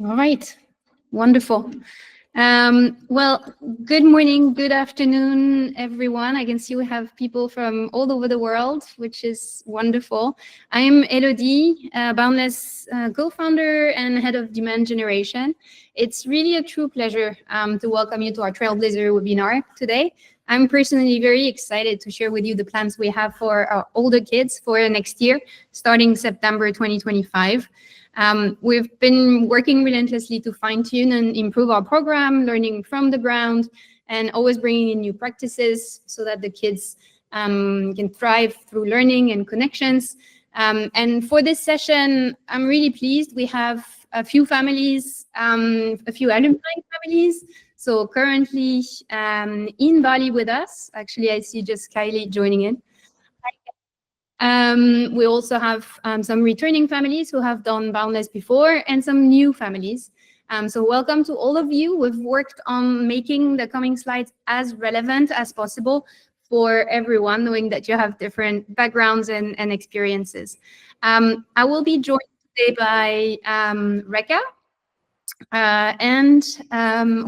All right, wonderful. Well, good morning, good afternoon, everyone. I can see we have people from all over the world, which is wonderful. I'm Elodie, Boundless co-founder and head of demand generation. It's really a true pleasure to welcome you to our Trailblazer webinar today. I'm personally very excited to share with you the plans we have for our older kids for next year, starting September 2025. We've been working relentlessly to fine-tune and improve our program, learning from the ground, and always bringing in new practices so that the kids can thrive through learning and connections. And for this session, I'm really pleased. We have a few families, a few alumni families. So currently in Bali with us. Actually, I see just Kylie joining in. We also have some returning families who have done Boundless before and some new families. So welcome to all of you. We've worked on making the coming slides as relevant as possible for everyone, knowing that you have different backgrounds and experiences. I will be joined today by Rekha,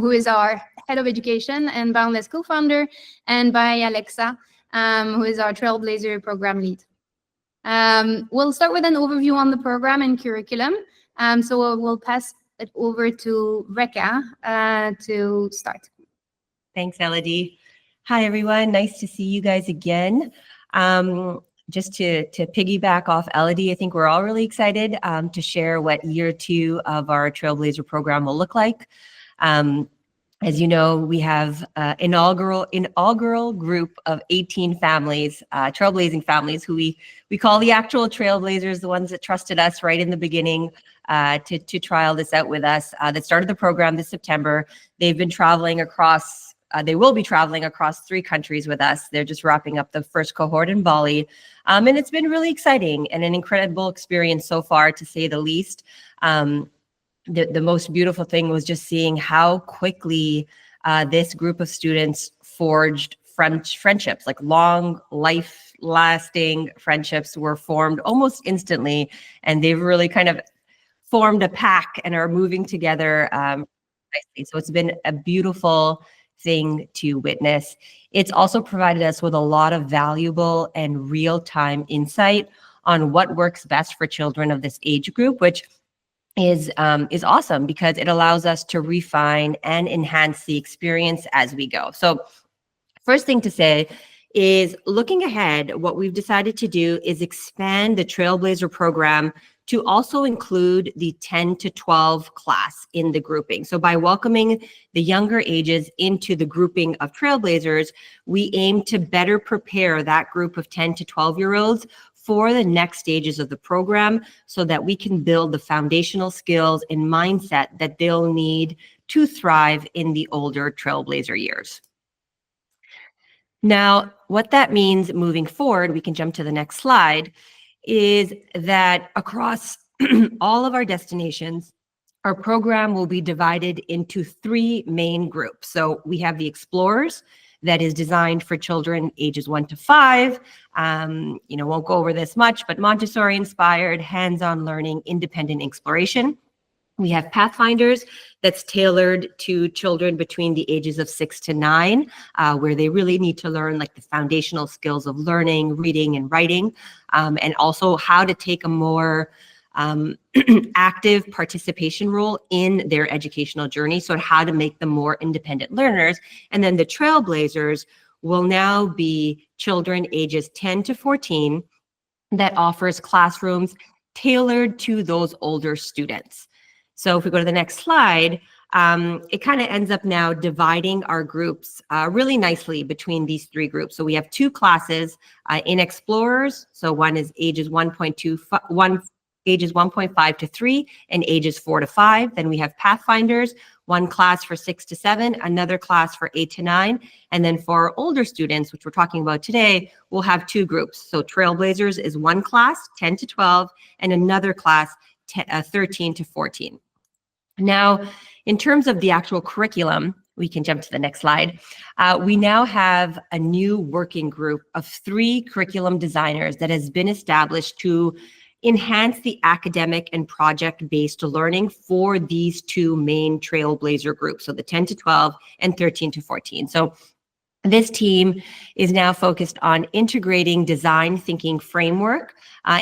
who is our head of education and Boundless co-founder, and by Alexa, who is our Trailblazer program lead. We'll start with an overview on the program and curriculum. So we'll pass it over to Rekha to start. Thanks, Elodie. Hi, everyone. Nice to see you guys again. Just to piggyback off Elodie, I think we're all really excited to share what year 2 of our Trailblazer program will look like. As you know, we have an inaugural group of 18 families, trailblazing families, who we call the actual Trailblazers, the ones that trusted us right in the beginning to trial this out with us, that started the program this September. They've been traveling across, they will be traveling across 3 countries with us. They're just wrapping up the first cohort in Bali. And it's been really exciting and an incredible experience so far, to say the least. The most beautiful thing was just seeing how quickly this group of students forged friendships, like long, life-lasting friendships were formed almost instantly. And they've really kind of formed a pack and are moving together nicely. So it's been a beautiful thing to witness. It's also provided us with a lot of valuable and real-time insight on what works best for children of this age group, which is awesome because it allows us to refine and enhance the experience as we go. So first thing to say is, looking ahead, what we've decided to do is expand the Trailblazer program to also include the 10 to 12 class in the grouping. So by welcoming the younger ages into the grouping of Trailblazers, we aim to better prepare that group of 10 to 12-year-olds for the next stages of the program, so that we can build the foundational skills and mindset that they'll need to thrive in the older Trailblazer years. Now, what that means moving forward, we can jump to the next slide, is that across all of our destinations, our program will be divided into 3 main groups. So we have the Explorers, that is designed for children ages 1 to 5. Won't go over this much, but Montessori-inspired, hands-on learning, independent exploration. We have Pathfinders, that's tailored to children between the ages of 6 to 9, where they really need to learn like the foundational skills of learning, reading, and writing, and also how to take a more active participation role in their educational journey, so how to make them more independent learners. And then the Trailblazers will now be children ages 10 to 14 that offers classrooms tailored to those older students. So if we go to the next slide, it kind of ends up now dividing our groups really nicely between these 3 groups. So we have 2 classes in Explorers. So one is ages 1.5 to 3 and ages 4 to 5. Then we have Pathfinders, 1 class for 6 to 7, another class for 8 to 9. And then for our older students, which we're talking about today, we'll have 2 groups. So Trailblazers is 1 class, 10 to 12, and another class, 13 to 14. Now, in terms of the actual curriculum, we can jump to the next slide. We now have a new working group of 3 curriculum designers that has been established to enhance the academic and project-based learning for these two main Trailblazer groups, so the 10 to 12 and 13 to 14. So this team is now focused on integrating design thinking framework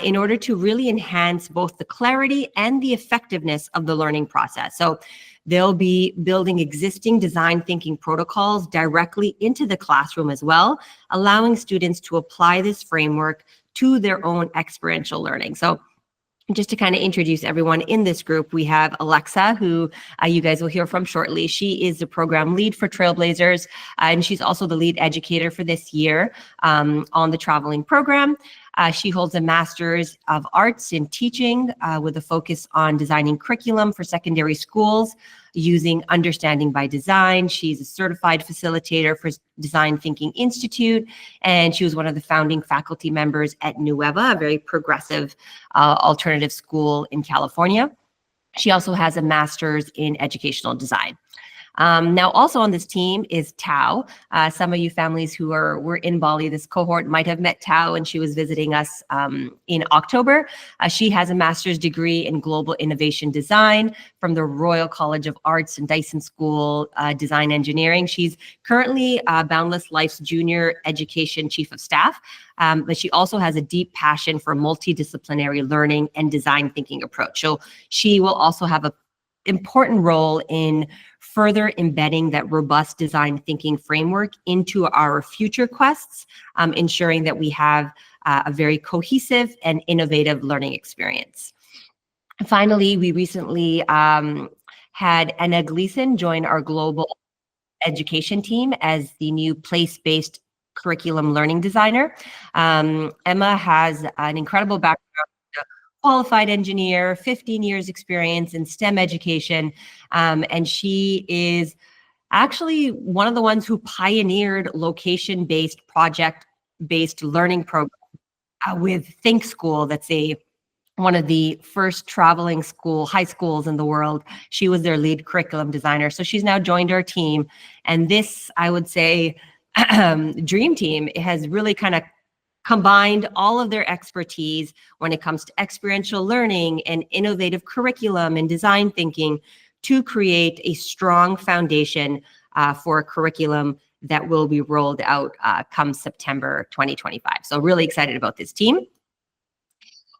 in order to really enhance both the clarity and the effectiveness of the learning process. So they'll be building existing design thinking protocols directly into the classroom as well, allowing students to apply this framework to their own experiential learning. So just to kind of introduce everyone in this group, we have Alexa, who you guys will hear from shortly. She is the program lead for Trailblazers, and she's also the lead educator for this year on the traveling program. She holds a Master's of Arts in Teaching with a focus on designing curriculum for secondary schools using understanding by design. She's a certified facilitator for Design Thinking Institute, and she was one of the founding faculty members at Nueva, a very progressive alternative school in California. She also has a master's in educational design. Now, also on this team is Tao. Some of you families who were in Bali, this cohort might have met Tao, and she was visiting us in October. She has a master's degree in global innovation design from the Royal College of Arts and Dyson School Design Engineering. She's currently Boundless Life's junior education chief of staff, but she also has a deep passion for multidisciplinary learning and design thinking approach. So she will also have an important role in further embedding that robust design thinking framework into our future quests, ensuring that we have a very cohesive and innovative learning experience. Finally, we recently had Anna Gleason join our global education team as the new place-based curriculum learning designer. Emma has an incredible background. Qualified engineer, 15 years experience in STEM education, and she is actually one of the ones who pioneered location-based, project-based learning program with Think School. That's one of the first traveling high schools in the world. She was their lead curriculum designer. So she's now joined our team, and this, I would say, dream team has really kind of combined all of their expertise when it comes to experiential learning and innovative curriculum and design thinking to create a strong foundation for a curriculum that will be rolled out come September 2025. So really excited about this team.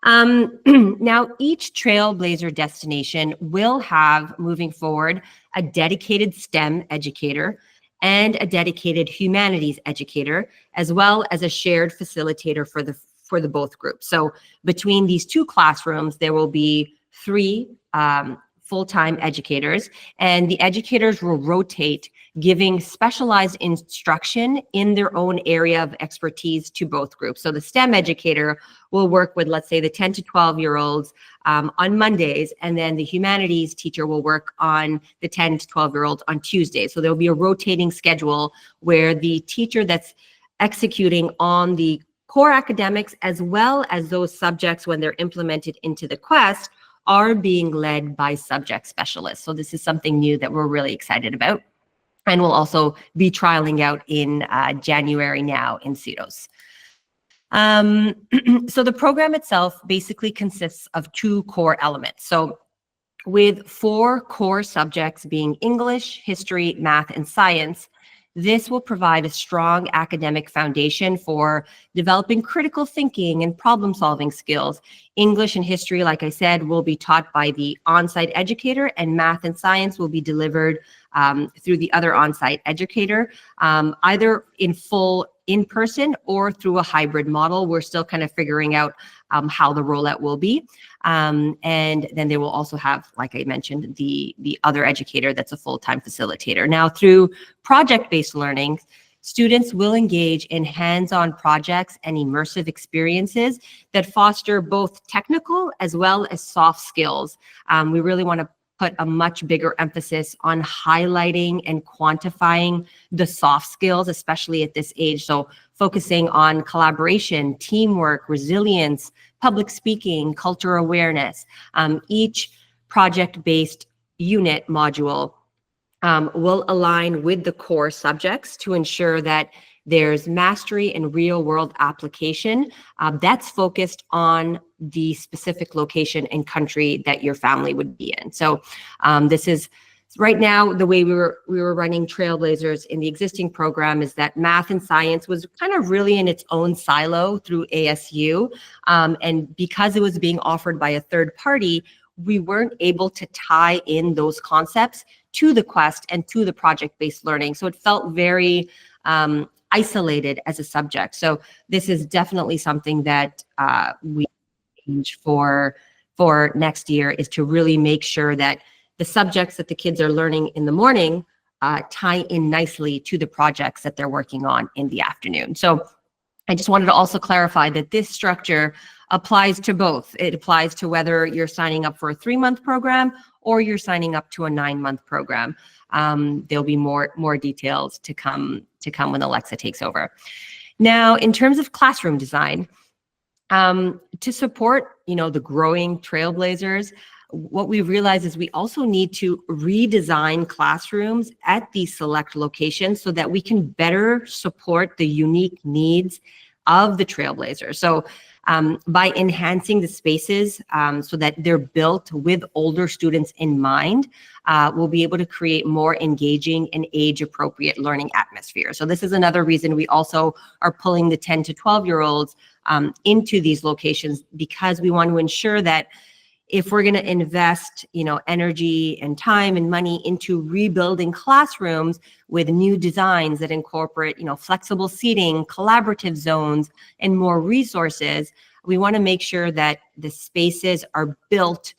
Now, each Trailblazer destination will have, moving forward, a dedicated STEM educator and a dedicated humanities educator, as well as a shared facilitator for the both groups. So between these two classrooms, there will be 3 full-time educators, and the educators will rotate, giving specialized instruction in their own area of expertise to both groups. So the STEM educator will work with, let's say, the 10 to 12-year-olds on Mondays, and then the humanities teacher will work on the 10 to 12-year-olds on Tuesdays. So there'll be a rotating schedule where the teacher that's executing on the core academics, as well as those subjects when they're implemented into the quest, are being led by subject specialists. So this is something new that we're really excited about, and we'll also be trialing out in January now in CEDOS. So the program itself basically consists of 2 core elements. So with 4 core subjects being English, history, math, and science, this will provide a strong academic foundation for developing critical thinking and problem-solving skills. English and history, like I said, will be taught by the on-site educator, and math and science will be delivered through the other on-site educator, either in full in-person or through a hybrid model. We're still kind of figuring out how the rollout will be. And then they will also have, like I mentioned, the other educator that's a full-time facilitator. Now, through project-based learning, students will engage in hands-on projects and immersive experiences that foster both technical as well as soft skills. We really want to put a much bigger emphasis on highlighting and quantifying the soft skills, especially at this age. So focusing on collaboration, teamwork, resilience, public speaking, cultural awareness. Each project-based unit module will align with the core subjects to ensure that There's mastery and real world application. That's focused on the specific location and country that your family would be in. So this is right now, the way we were running Trailblazers in the existing program is that math and science was kind of really in its own silo through ASU. And because it was being offered by a third party, we weren't able to tie in those concepts to the Quest and to the project-based learning. So it felt very isolated as a subject. So this is definitely something that we change for next year, is to really make sure that the subjects that the kids are learning in the morning tie in nicely to the projects that they're working on in the afternoon. So I just wanted to also clarify that this structure applies to both. It applies to whether you're signing up for a 3-month program or you're signing up to a 9-month program. There'll be more details to come when Alexa takes over. Now, in terms of classroom design, to support, the growing Trailblazers, what we realized is we also need to redesign classrooms at these select locations so that we can better support the unique needs of the Trailblazers. So by enhancing the spaces so that they're built with older students in mind, we'll be able to create more engaging and age-appropriate learning atmosphere. So this is another reason we also are pulling the 10 to 12-year-olds into these locations, because we want to ensure that if we're going to invest, energy and time and money into rebuilding classrooms with new designs that incorporate, flexible seating, collaborative zones, and more resources, we want to make sure that the spaces are built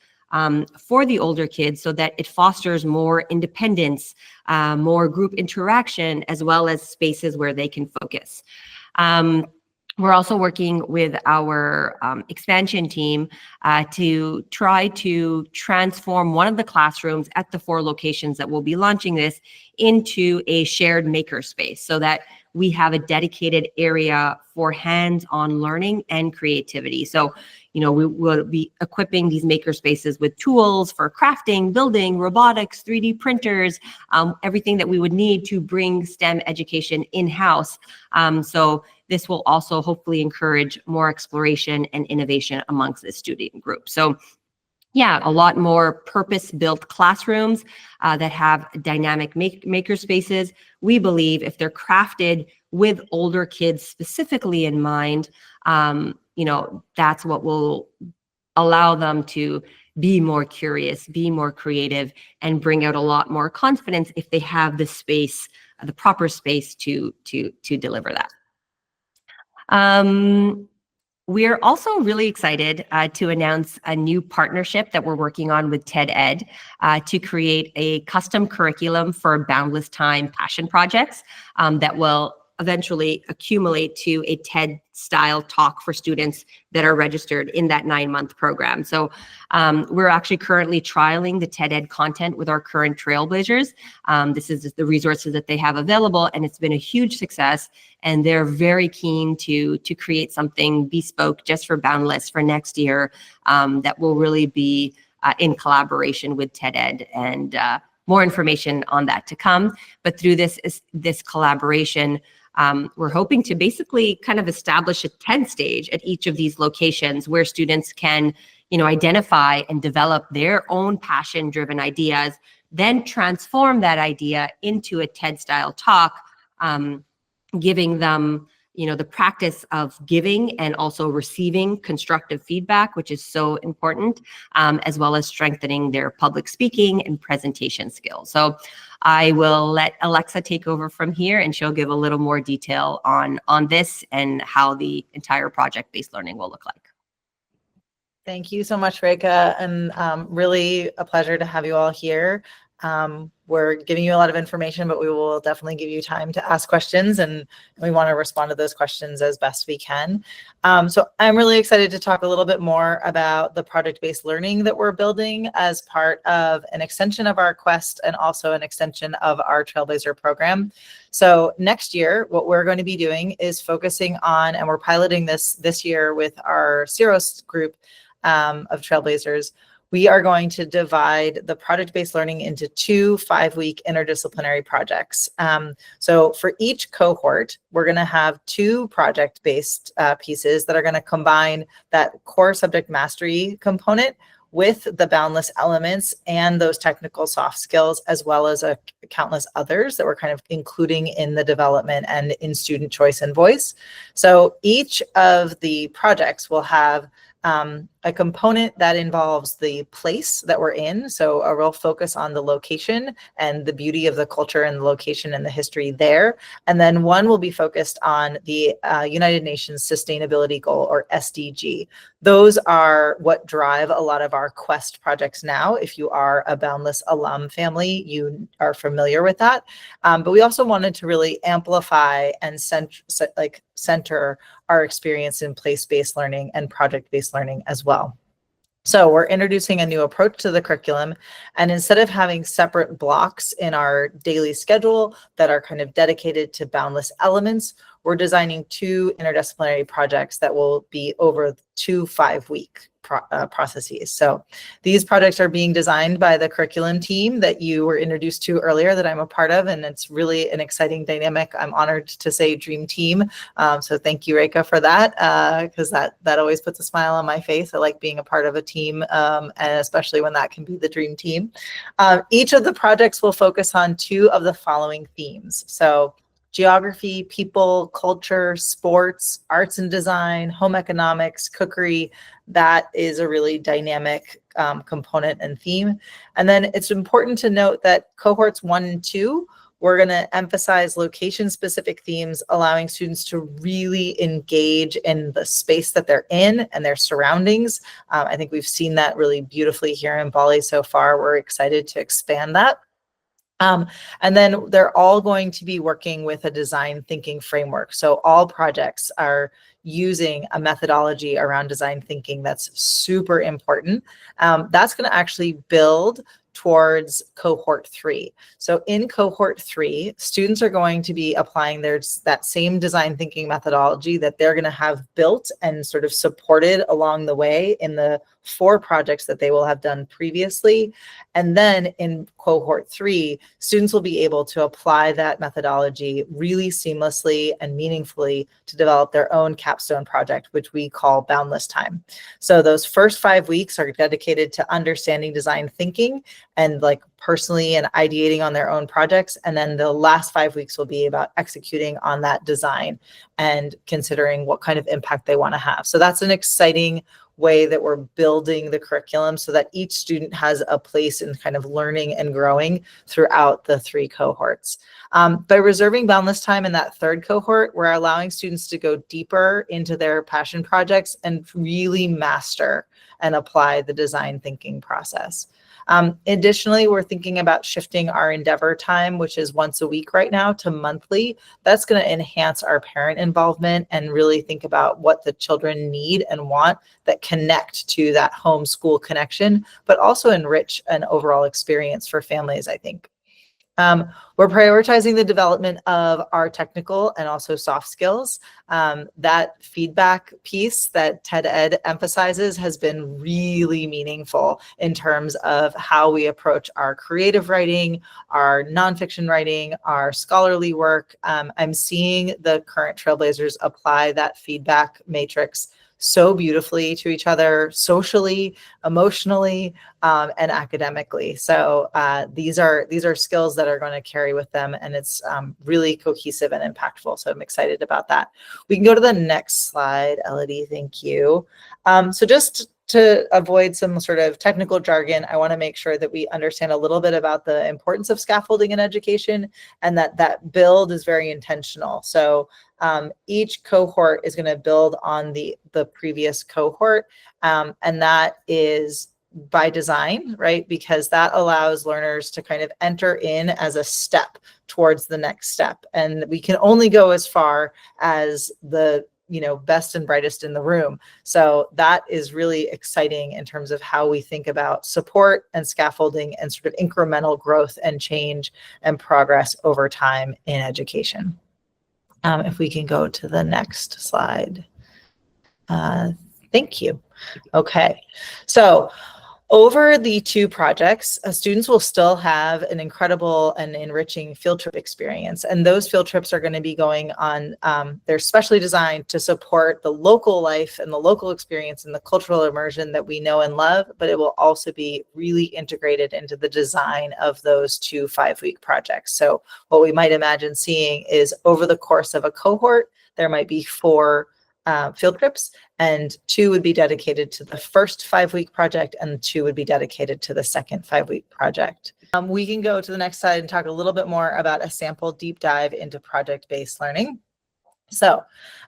for the older kids so that it fosters more independence, more group interaction, as well as spaces where they can focus. We're also working with our expansion team to try to transform one of the classrooms at the 4 locations that we'll be launching this into a shared makerspace, so that we have a dedicated area for hands-on learning and creativity. So, we will be equipping these makerspaces with tools for crafting, building, robotics, 3D printers, everything that we would need to bring STEM education in-house. So this will also hopefully encourage more exploration and innovation amongst the student group. So yeah, a lot more purpose-built classrooms that have dynamic maker spaces. We believe if they're crafted with older kids specifically in mind, that's what will allow them to be more curious, be more creative, and bring out a lot more confidence if they have the space, the proper space to deliver that. We're also really excited to announce a new partnership that we're working on with TED Ed to create a custom curriculum for Boundless Time passion projects that will eventually accumulate to a TED-style talk for students that are registered in that 9-month program. So we're actually currently trialing the TED Ed content with our current Trailblazers. This is the resources that they have available, and it's been a huge success. And they're very keen to create something bespoke just for Boundless for next year that will really be in collaboration with TED Ed, and more information on that to come. But through this collaboration, we're hoping to basically kind of establish a TED stage at each of these locations where students can, identify and develop their own passion-driven ideas, then transform that idea into a TED-style talk, giving them, the practice of giving and also receiving constructive feedback, which is so important, as well as strengthening their public speaking and presentation skills. So I will let Alexa take over from here, and she'll give a little more detail on this and how the entire project-based learning will look like. Thank you so much, Reka, and really a pleasure to have you all here. We're giving you a lot of information, but we will definitely give you time to ask questions, and we want to respond to those questions as best we can. So I'm really excited to talk a little bit more about the project-based learning that we're building as part of an extension of our Quest and also an extension of our Trailblazer program. So next year, what we're going to be doing is focusing on, and we're piloting this year with our Ceros group of Trailblazers. we are going to divide the project-based learning into 2 5-week interdisciplinary projects. So for each cohort, we're going to have 2 project-based pieces that are going to combine that core subject mastery component with the boundless elements and those technical soft skills, as well as countless others that we're kind of including in the development and in student choice and voice. So each of the projects will have a component that involves the place that we're in. So a real focus on the location and the beauty of the culture and the location and the history there. And then one will be focused on the United Nations Sustainability Goal, or SDG. Those are what drive a lot of our Quest projects now. If you are a Boundless alum family, you are familiar with that. But we also wanted to really amplify and center our experience in place-based learning and project-based learning as well. So we're introducing a new approach to the curriculum, and instead of having separate blocks in our daily schedule that are kind of dedicated to boundless elements, we're designing 2 interdisciplinary projects that will be over 2 5-week processes. So these projects are being designed by the curriculum team that you were introduced to earlier, that I'm a part of, and it's really an exciting dynamic. I'm honored to say dream team. So thank you, Reka, for that, because that always puts a smile on my face. I like being a part of a team, and especially when that can be the dream team. Each of the projects will focus on 2 of the following themes. So geography, people, culture, sports, arts and design, home economics, cookery. That is a really dynamic component and theme. And then it's important to note that cohorts 1 and 2, we're going to emphasize location-specific themes, allowing students to really engage in the space that they're in and their surroundings. I think we've seen that really beautifully here in Bali so far. We're excited to expand that. And then they're all going to be working with a design thinking framework. So all projects are using a methodology around design thinking that's super important. That's going to actually build towards cohort 3. So in cohort 3, students are going to be applying that same design thinking methodology that they're going to have built and sort of supported along the way in the 4 projects that they will have done previously. And then in cohort 3, students will be able to apply that methodology really seamlessly and meaningfully to develop their own capstone project, which we call Boundless Time. So those first 5 weeks are dedicated to understanding design thinking and like personally and ideating on their own projects. And then the last 5 weeks will be about executing on that design and considering what kind of impact they want to have. So that's an exciting way that we're building the curriculum so that each student has a place in kind of learning and growing throughout the 3 cohorts. By reserving Boundless Time in that 3rd cohort, we're allowing students to go deeper into their passion projects and really master and apply the design thinking process. Additionally, we're thinking about shifting our Endeavor time, which is once a week right now, to monthly. That's going to enhance our parent involvement and really think about what the children need and want that connect to that homeschool connection, but also enrich an overall experience for families, I think. We're prioritizing the development of our technical and also soft skills. That feedback piece that TED Ed emphasizes has been really meaningful in terms of how we approach our creative writing, our nonfiction writing, our scholarly work. I'm seeing the current Trailblazers apply that feedback matrix so beautifully to each other, socially, emotionally, and academically. So these are skills that are going to carry with them, and it's really cohesive and impactful. So I'm excited about that. We can go to the next slide, Elodie. Thank you. So just to avoid some sort of technical jargon, I want to make sure that we understand a little bit about the importance of scaffolding in education, and that build is very intentional. So each cohort is going to build on the previous cohort, and that is by design, right? Because that allows learners to kind of enter in as a step towards the next step. And we can only go as far as the best and brightest in the room. So that is really exciting in terms of how we think about support and scaffolding and sort of incremental growth and change and progress over time in education. If we can go to the next slide. Thank you. Okay, so Over the 2 projects, students will still have an incredible and enriching field trip experience. And those field trips are going to be going on, they're specially designed to support the local life and the local experience and the cultural immersion that we know and love, but it will also be really integrated into the design of those 2 5-week projects. So what we might imagine seeing is over the course of a cohort, there might be 4 field trips, and 2 would be dedicated to the first 5-week project and 2 would be dedicated to the second 5-week project. We can go to the next slide and talk a little bit more about a sample deep dive into project-based learning. So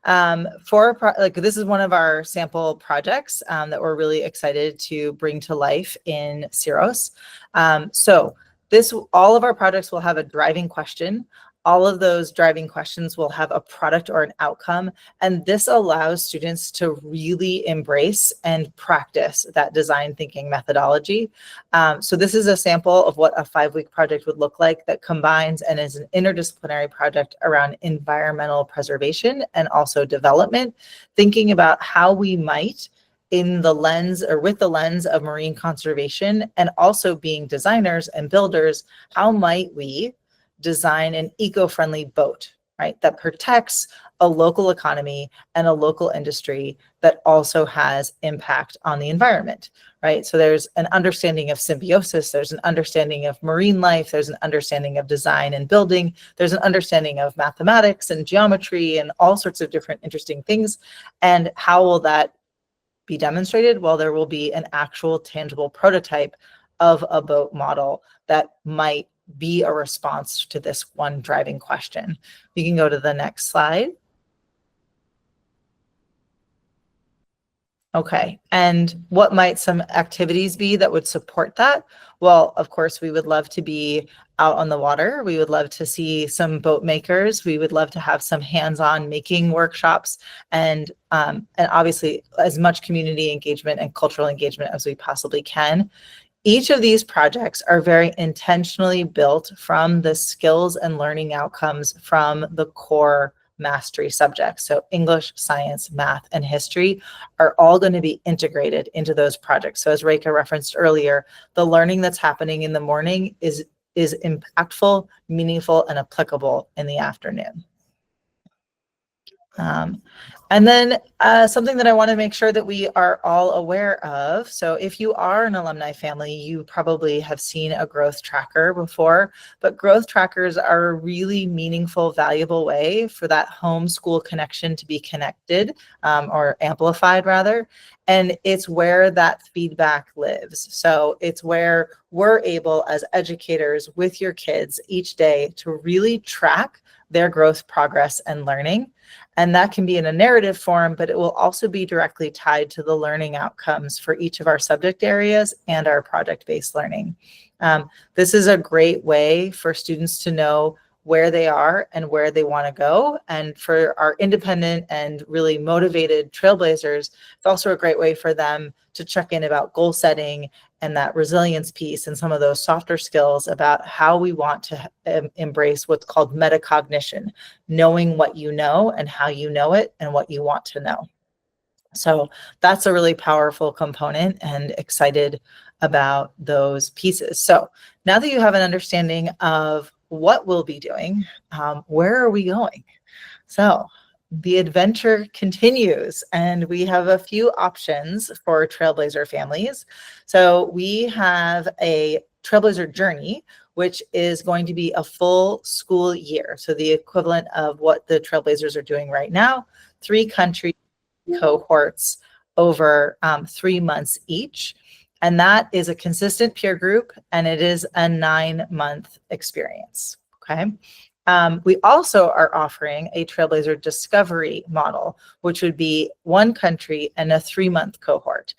this is one of our sample projects that we're really excited to bring to life in Syros. All of our projects will have a driving question. All of those driving questions will have a product or an outcome, and this allows students to really embrace and practice that design thinking methodology. So this is a sample of what a 5-week project would look like that combines and is an interdisciplinary project around environmental preservation and also development, thinking about how we might, in the lens or with the lens of marine conservation and also being designers and builders, how might we design an eco-friendly boat, right, that protects a local economy and a local industry that also has impact on the environment, right? So there's an understanding of symbiosis, there's an understanding of marine life, there's an understanding of design and building, there's an understanding of mathematics and geometry and all sorts of different interesting things. And how will that be demonstrated? Well, there will be an actual tangible prototype of a boat model that might be a response to this one driving question. We can go to the next slide. Okay, and what might some activities be that would support that? Well, of course, we would love to be out on the water. We would love to see some boat makers. We would love to have some hands-on making workshops and obviously as much community engagement and cultural engagement as we possibly can. Each of these projects are very intentionally built from the skills and learning outcomes from the core mastery subjects. So English, science, math, and history are all going to be integrated into those projects. So as Reka referenced earlier, the learning that's happening in the morning is impactful, meaningful, and applicable in the afternoon. And then something that I want to make sure that we are all aware of. So if you are an alumni family, you probably have seen a growth tracker before, but growth trackers are a really meaningful, valuable way for that homeschool connection to be connected or amplified rather. And it's where that feedback lives. So it's where we're able as educators with your kids each day to really track their growth, progress, and learning. And that can be in a narrative form, but it will also be directly tied to the learning outcomes for each of our subject areas and our project-based learning. This is a great way for students to know where they are and where they want to go. And for our independent and really motivated trailblazers, it's also a great way for them to check in about goal setting and that resilience piece and some of those softer skills about how we want to embrace what's called metacognition, knowing what you know and how you know it and what you want to know. So that's a really powerful component, and excited about those pieces. So now that you have an understanding of what we'll be doing, where are we going? So the adventure continues, and we have a few options for Trailblazer families. So we have a Trailblazer journey, which is going to be a full school year. So the equivalent of what the Trailblazers are doing right now, 3 country cohorts over 3 months each. And that is a consistent peer group, and it is a 9-month experience, okay? We also are offering a Trailblazer discovery model, which would be 1 country and a 3-month cohort.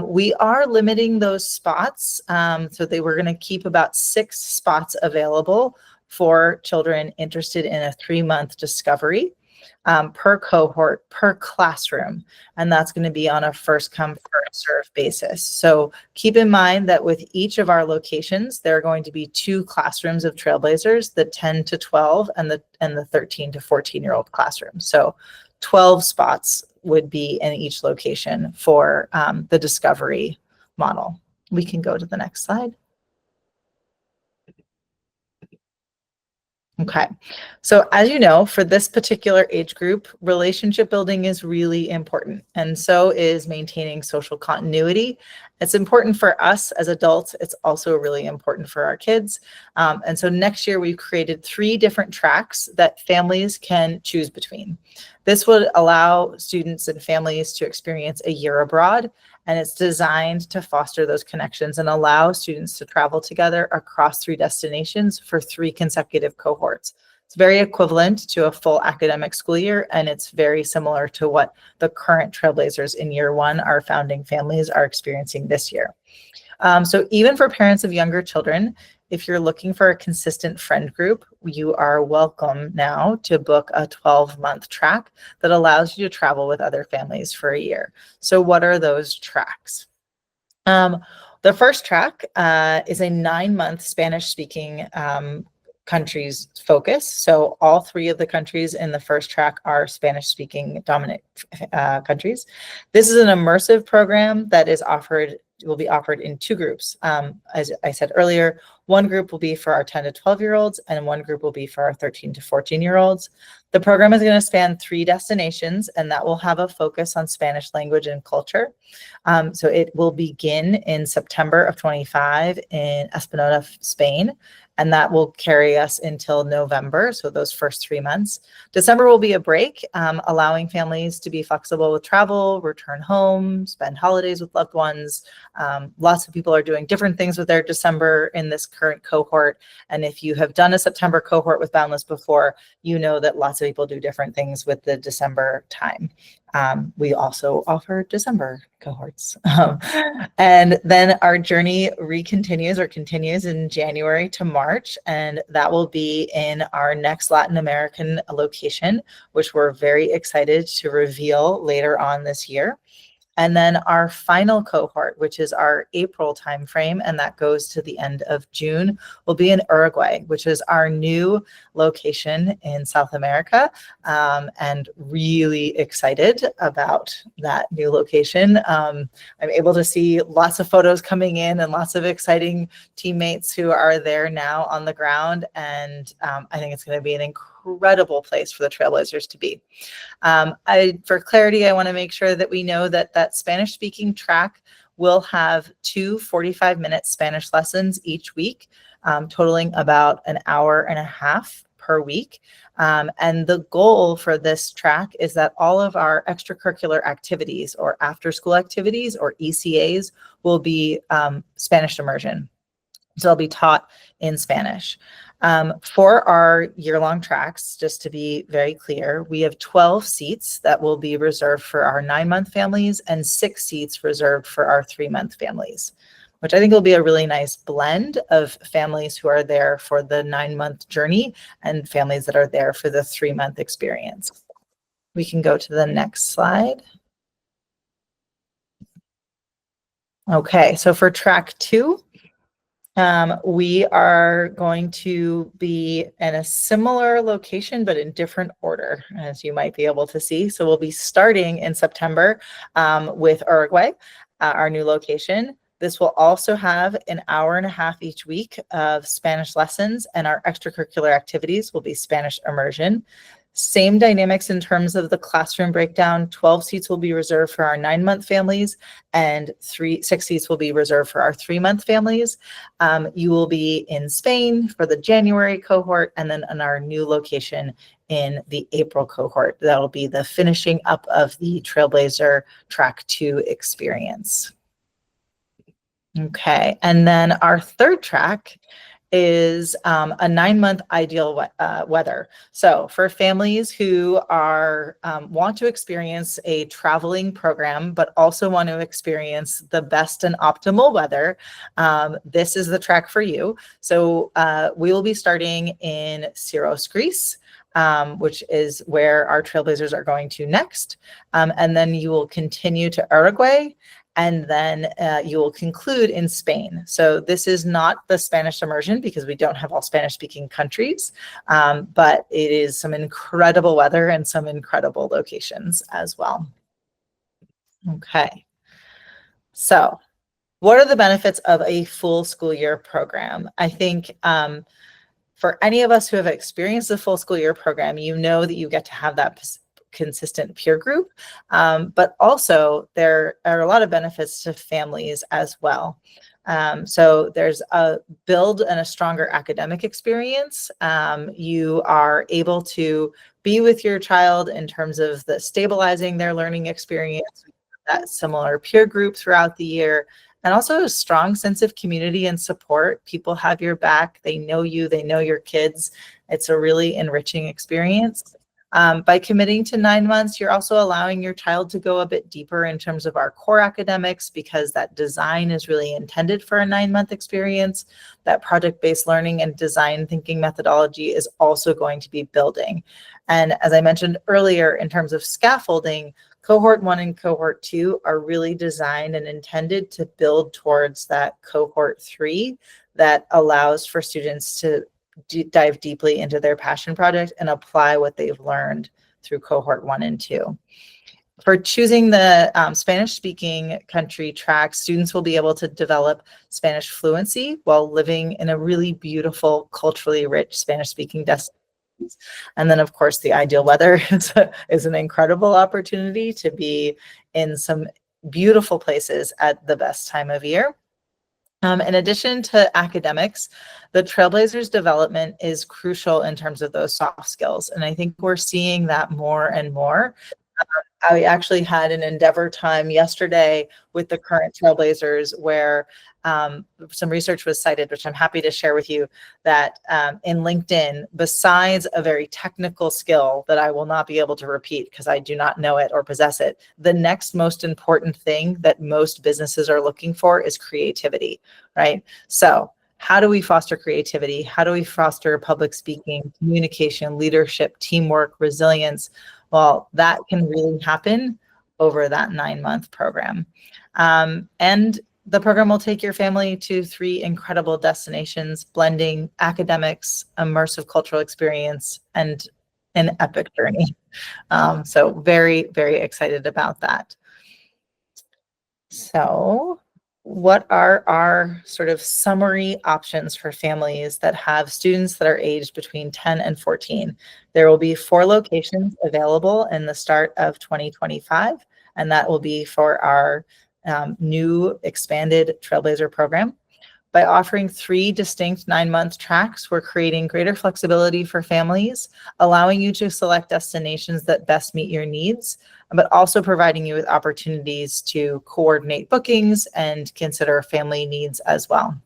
We are limiting those spots, so we're going to keep about 6 spots available for children interested in a 3-month discovery per cohort, per classroom, and that's going to be on a first come, first serve basis. So keep in mind that with each of our locations, there are going to be 2 classrooms of Trailblazers, the 10 to 12 and the 13 to 14-year-old classroom. So 12 spots would be in each location for the discovery model. We can go to the next slide. Okay, so as you know, for this particular age group, relationship building is really important, and so is maintaining social continuity. It's important for us as adults. It's also really important for our kids. And so next year, we've created 3 different tracks that families can choose between. This would allow students and families to experience a year abroad, and it's designed to foster those connections and allow students to travel together across 3 destinations for 3 consecutive cohorts. It's very equivalent to a full academic school year, and it's very similar to what the current Trailblazers in year 1, our founding families, are experiencing this year. So even for parents of younger children, if you're looking for a consistent friend group, you are welcome now to book a 12-month track that allows you to travel with other families for a year. So what are those tracks? The first track is a 9-month Spanish-speaking countries focus. So all 3 of the countries in the first track are Spanish-speaking dominant countries. This is an immersive program that will be offered in 2 groups. As I said earlier, one group will be for our 10 to 12-year-olds, and one group will be for our 13 to 14-year-olds. The program is going to span 3 destinations, and that will have a focus on Spanish language and culture. So it will begin in September of 25 in Espinosa, Spain, and that will carry us until November, so those first 3 months. December will be a break, allowing families to be flexible with travel, return home, spend holidays with loved ones. Lots of people are doing different things with their December in this current cohort, and if you have done a September cohort with Boundless before, you know that lots of people do different things with the December time. We also offer December cohorts. And then our journey continues in January to March, and that will be in our next Latin American location, which we're very excited to reveal later on this year. And then our final cohort, which is our April timeframe, and that goes to the end of June, will be in Uruguay, which is our new location in South America, and really excited about that new location. I'm able to see lots of photos coming in and lots of exciting teammates who are there now on the ground, and I think it's going to be an incredible place for the Trailblazers to be. For clarity, I want to make sure that we know that that Spanish-speaking track will have 2 45-minute Spanish lessons each week, totaling about an hour and a half per week. And the goal for this track is that all of our extracurricular activities or after-school activities or ECAs will be Spanish immersion. So they'll be taught in Spanish. For our year-long tracks, just to be very clear, we have 12 seats that will be reserved for our 9-month families and 6 seats reserved for our 3-month families, which I think will be a really nice blend of families who are there for the 9-month journey and families that are there for the 3-month experience. We can go to the next slide. Okay, so for track 2, we are going to be in a similar location, but in different order, as you might be able to see. So we'll be starting in September with Uruguay, our new location. This will also have an hour and a half each week of Spanish lessons, and our extracurricular activities will be Spanish immersion. Same dynamics in terms of the classroom breakdown. 12 seats will be reserved for our 9-month families, and 6 seats will be reserved for our 3-month families. You will be in Spain for the January cohort, and then in our new location in the April cohort. That'll be the finishing up of the Trailblazer Track 2 experience. Okay, and then our third track is a 9-month ideal weather. So for families who are want to experience a traveling program, but also want to experience the best and optimal weather, this is the track for you. So we will be starting in Syros, Greece, which is where our Trailblazers are going to next. And then you will continue to Uruguay, and then you will conclude in Spain. So this is not the Spanish immersion because we don't have all Spanish-speaking countries, but it is some incredible weather and some incredible locations as well. Okay, so What are the benefits of a full school year program? I think for any of us who have experienced a full school year program, you know that you get to have that consistent peer group, but also there are a lot of benefits to families as well. So there's a build and a stronger academic experience. You are able to be with your child in terms of the stabilizing their learning experience, that similar peer group throughout the year, and also a strong sense of community and support. People have your back. They know you. They know your kids. It's a really enriching experience. By committing to 9 months, you're also allowing your child to go a bit deeper in terms of our core academics, because that design is really intended for a 9-month experience. That project-based learning and design thinking methodology is also going to be building. And as I mentioned earlier, in terms of scaffolding, cohort 1 and cohort 2 are really designed and intended to build towards that cohort 3 that allows for students to dive deeply into their passion project and apply what they've learned through cohort 1 and 2. For choosing the Spanish-speaking country track, students will be able to develop Spanish fluency while living in a really beautiful, culturally rich Spanish-speaking destination. And then, of course, the ideal weather is an incredible opportunity to be in some beautiful places at the best time of year. In addition to academics, the Trailblazers development is crucial in terms of those soft skills. And I think we're seeing that more and more. I actually had an Endeavor time yesterday with the current Trailblazers where some research was cited, which I'm happy to share with you, that in LinkedIn, besides a very technical skill that I will not be able to repeat because I do not know it or possess it, the next most important thing that most businesses are looking for is creativity, right? So how do we foster creativity? How do we foster public speaking, communication, leadership, teamwork, resilience? Well, that can really happen over that 9-month program. And the program will take your family to 3 incredible destinations, blending academics, immersive cultural experience, and an epic journey. So very, very excited about that. So what are our sort of summary options for families that have students that are aged between 10 and 14? There will be 4 locations available in the start of 2025, and that will be for our new expanded Trailblazer program. By offering 3 distinct 9-month tracks, we're creating greater flexibility for families, allowing you to select destinations that best meet your needs, but also providing you with opportunities to coordinate bookings and consider family needs as well.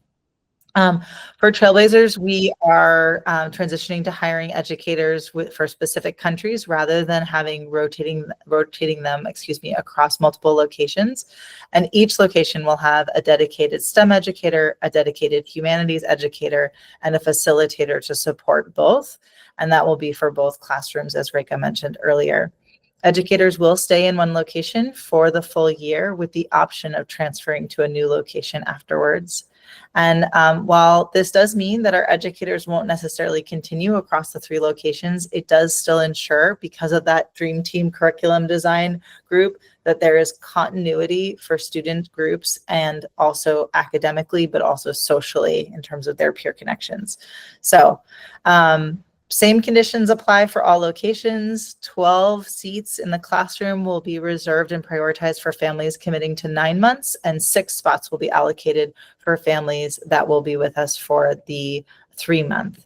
For Trailblazers, we are transitioning to hiring educators for specific countries rather than having rotating them, across multiple locations. And each location will have a dedicated STEM educator, a dedicated humanities educator, and a facilitator to support both. And that will be for both classrooms, as Reka mentioned earlier. Educators will stay in one location for the full year with the option of transferring to a new location afterwards. And while this does mean that our educators won't necessarily continue across the 3 locations, it does still ensure, because of that Dream Team curriculum design group, that there is continuity for student groups and also academically, but also socially in terms of their peer connections. So same conditions apply for all locations. 12 seats in the classroom will be reserved and prioritized for families committing to 9 months, and 6 spots will be allocated for families that will be with us for the 3-month.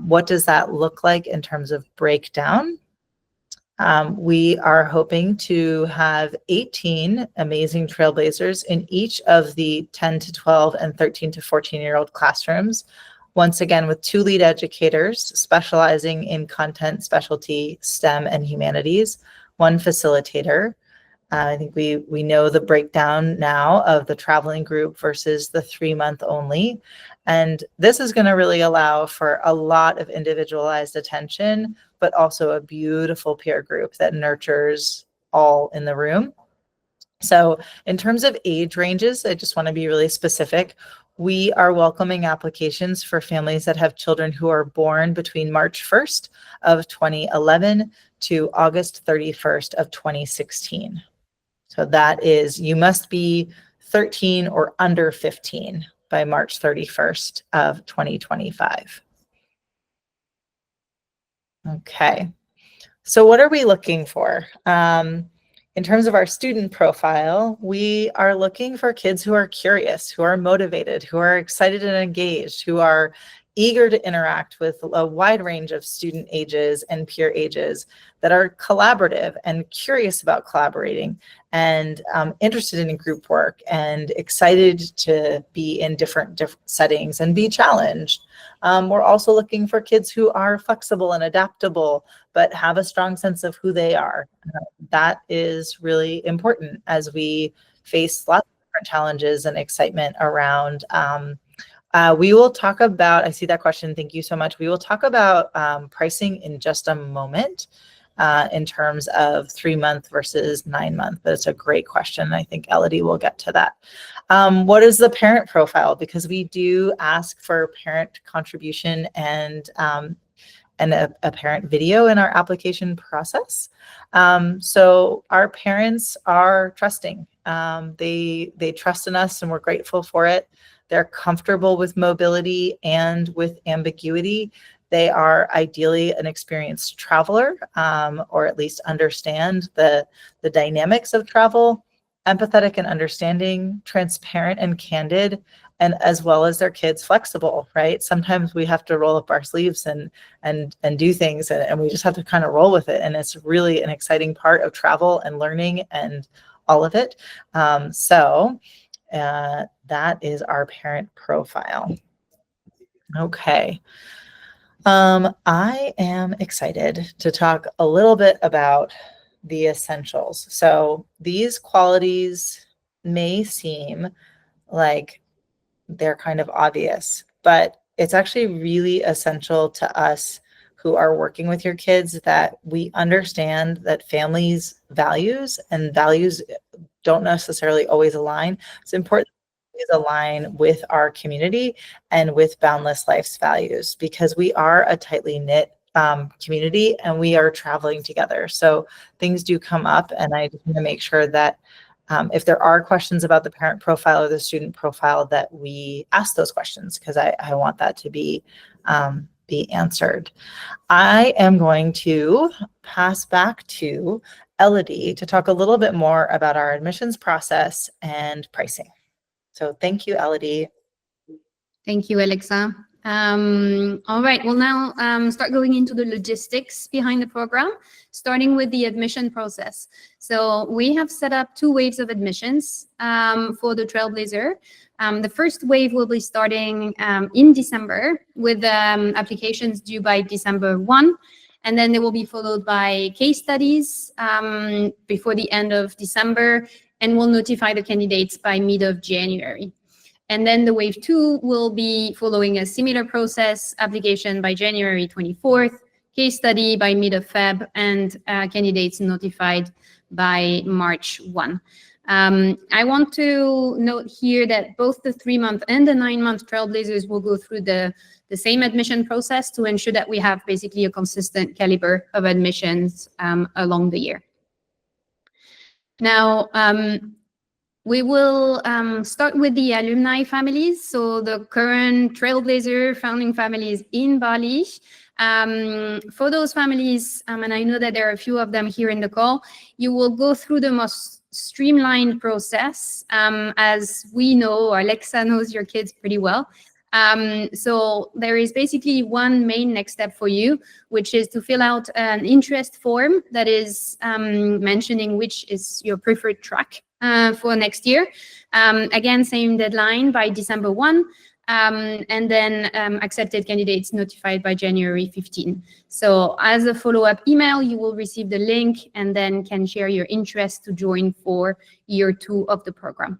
What does that look like in terms of breakdown? We are hoping to have 18 amazing Trailblazers in each of the 10 to 12 and 13 to 14-year-old classrooms. Once again, with 2 lead educators specializing in content, specialty, STEM, and humanities, 1 facilitator. I think we know the breakdown now of the traveling group versus the 3-month only. And this is going to really allow for a lot of individualized attention, but also a beautiful peer group that nurtures all in the room. So in terms of age ranges, I just want to be really specific. We are welcoming applications for families that have children who are born between March 1st of 2011 to August 31st of 2016. So that is, you must be 13 or under 15 by March 31st of 2025. Okay, so what are we looking for? In terms of our student profile, we are looking for kids who are curious, who are motivated, who are excited and engaged, who are eager to interact with a wide range of student ages and peer ages, that are collaborative and curious about collaborating, and interested in group work and excited to be in different settings and be challenged. We're also looking for kids who are flexible and adaptable, but have a strong sense of who they are. That is really important as we face lots of different challenges and excitement around. We will talk about, I see that question, thank you so much. We will talk about pricing in just a moment in terms of 3-month versus 9-month, but it's a great question. I think Elodie will get to that. What is the parent profile? Because we do ask for parent contribution and a parent video in our application process. So our parents are trusting. They trust in us and we're grateful for it. They're comfortable with mobility and with ambiguity. They are ideally an experienced traveler, or at least understand the dynamics of travel, empathetic and understanding, transparent and candid, and as well as their kids flexible, right? Sometimes we have to roll up our sleeves and do things, and we just have to kind of roll with it. And it's really an exciting part of travel and learning and all of it. That is our parent profile. Okay. I am excited to talk a little bit about the essentials. So these qualities may seem like they're kind of obvious, but it's actually really essential to us who are working with your kids that we understand that families' values and values don't necessarily always align. It's important to align with our community and with Boundless Life's values, because we are a tightly knit community and we are traveling together. So things do come up, and I just want to make sure that if there are questions about the parent profile or the student profile, that we ask those questions, because I want that to be answered. I am going to pass back to Elodie to talk a little bit more about our admissions process and pricing. So thank you, Elodie. Thank you, Alexa. All right, we'll now start going into the logistics behind the program, starting with the admission process. So we have set up 2 waves of admissions for the Trailblazer. The first wave will be starting in December, with applications due by December 1. And then they will be followed by case studies before the end of December, and we'll notify the candidates by mid of January. And then the wave 2 will be following a similar process: application by January 24th, case study by mid of Feb, and candidates notified by March 1. I want to note here that both the 3-month and the 9-month Trailblazers will go through the same admission process to ensure that we have basically a consistent caliber of admissions along the year. Now, we will start with the alumni families, so the current Trailblazer founding families in Bali. For those families, and I know that there are a few of them here in the call, you will go through the most streamlined process. As we know, Alexa knows your kids pretty well. So there is basically one main next step for you, which is to fill out an interest form that is mentioning which is your preferred track for next year. Again, same deadline by December 1. And then accepted candidates notified by January 15. So as a follow-up email, you will receive the link and then can share your interest to join for year 2 of the program.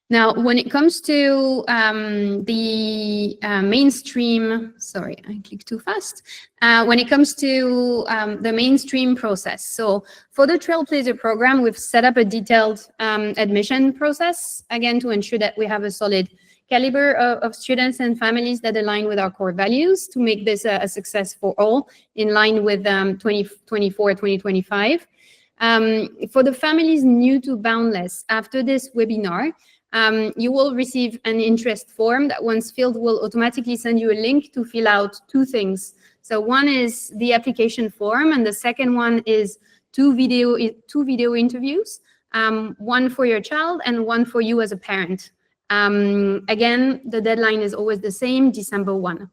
Now, when it comes to the mainstream, sorry, I clicked too fast. When it comes to the mainstream process, so for the Trailblazer program, we've set up a detailed admission process, again, to ensure that we have a solid caliber of students and families that align with our core values, to make this a success for all, in line with 2024-2025. For the families new to Boundless, after this webinar, you will receive an interest form that once filled will automatically send you a link to fill out 2 things. So one is the application form, and the second one is two video interviews, one for your child and one for you as a parent. Again, the deadline is always the same, December 1.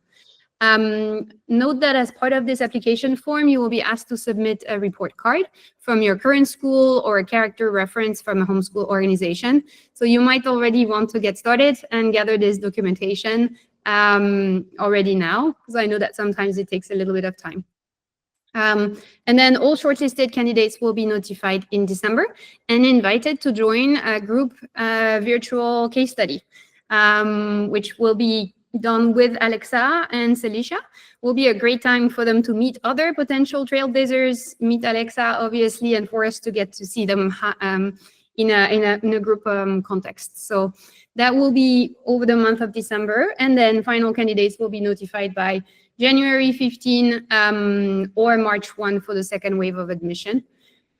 Note that as part of this application form, you will be asked to submit a report card from your current school or a character reference from a homeschool organization. So you might already want to get started and gather this documentation already now, because I know that sometimes it takes a little bit of time. And then all shortlisted candidates will be notified in December and invited to join a group virtual case study, which will be done with Alexa and Celicia. Will be a great time for them to meet other potential Trailblazers, meet Alexa, obviously, and for us to get to see them in a group context. So that will be over the month of December, and then final candidates will be notified by January 15 or March 1 for the second wave of admission.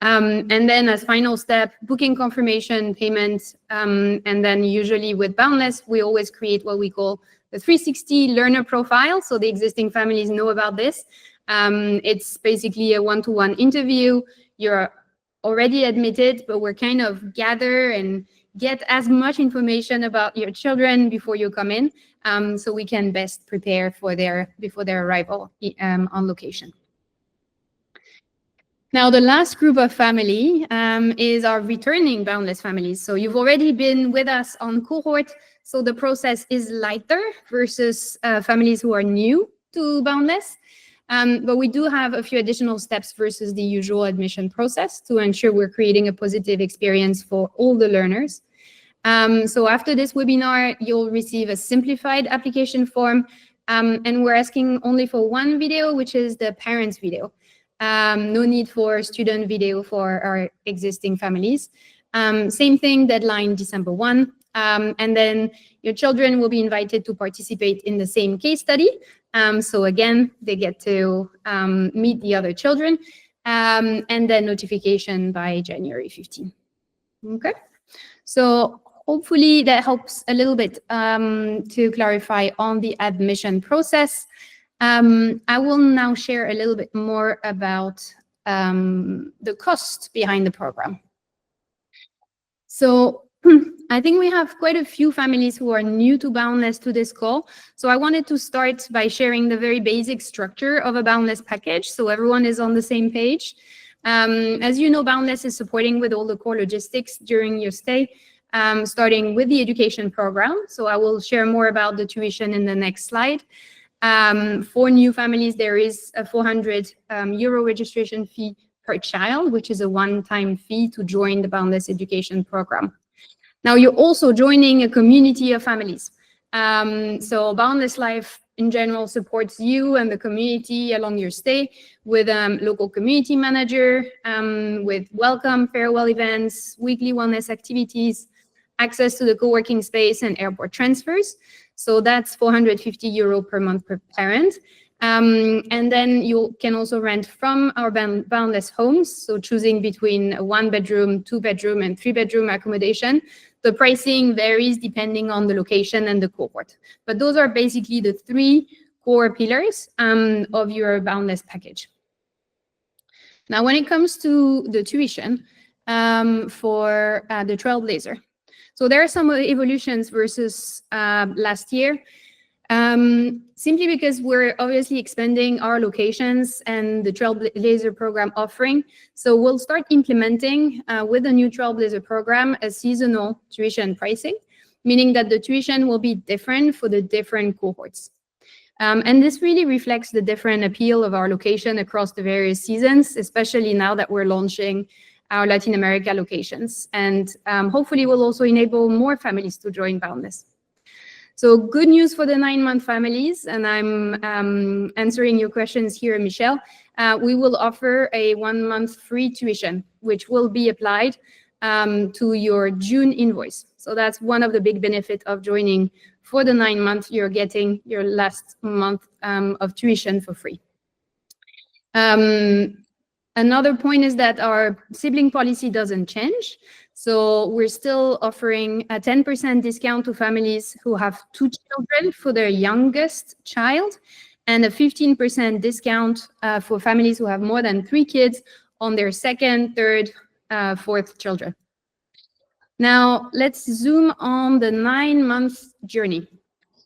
And then as final step, booking confirmation, payment, and then usually with Boundless, we always create what we call the 360 learner profile. So the existing families know about this. It's basically a one-to-one interview. You're already admitted, but we're kind of gather and get as much information about your children before you come in, so we can best prepare for before their arrival on location. Now, the last group of family is our returning Boundless families. So you've already been with us on cohort, so the process is lighter versus families who are new to Boundless. But we do have a few additional steps versus the usual admission process to ensure we're creating a positive experience for all the learners. So after this webinar, you'll receive a simplified application form, and we're asking only for one video, which is the parents video. No need for student video for our existing families. Same thing, deadline December 1. And then your children will be invited to participate in the same case study. So again, they get to meet the other children, and then notification by January 15. Okay, so hopefully that helps a little bit to clarify on the admission process. I will now share a little bit more about the cost behind the program. So I think we have quite a few families who are new to Boundless to this call. So I wanted to start by sharing the very basic structure of a Boundless package so everyone is on the same page. As you know, Boundless is supporting with all the core logistics during your stay, starting with the education program. So I will share more about the tuition in the next slide. For new families, there is a 400 euro registration fee per child, which is a one-time fee to join the Boundless education program. Now, you're also joining a community of families. So Boundless Life in general supports you and the community along your stay with local community manager, with welcome, farewell events, weekly wellness activities, access to the co-working space and airport transfers. So that's 450 euro per month per parent. And then you can also rent from our Boundless homes. So choosing between a 1-bedroom, 2-bedroom, and 3-bedroom accommodation. The pricing varies depending on the location and the cohort. But those are basically the 3 core pillars of your Boundless package. Now, when it comes to the tuition for the Trailblazer, so there are some evolutions versus last year. Simply because we're obviously expanding our locations and the Trailblazer program offering. So we'll start implementing with the new Trailblazer program a seasonal tuition pricing, meaning that the tuition will be different for the different cohorts. And this really reflects the different appeal of our location across the various seasons, especially now that we're launching our Latin America locations. And hopefully we'll also enable more families to join Boundless. So good news for the 9-month families, and I'm answering your questions here, Michelle. We will offer a 1-month free tuition, which will be applied to your June invoice. So that's one of the big benefits of joining. For the 9-month, you're getting your last month of tuition for free. Another point is that our sibling policy doesn't change. So we're still offering a 10% discount to families who have 2 children for their youngest child, and a 15% discount for families who have more than 3 kids on their second, third, fourth children. Now, let's zoom on the 9-month journey.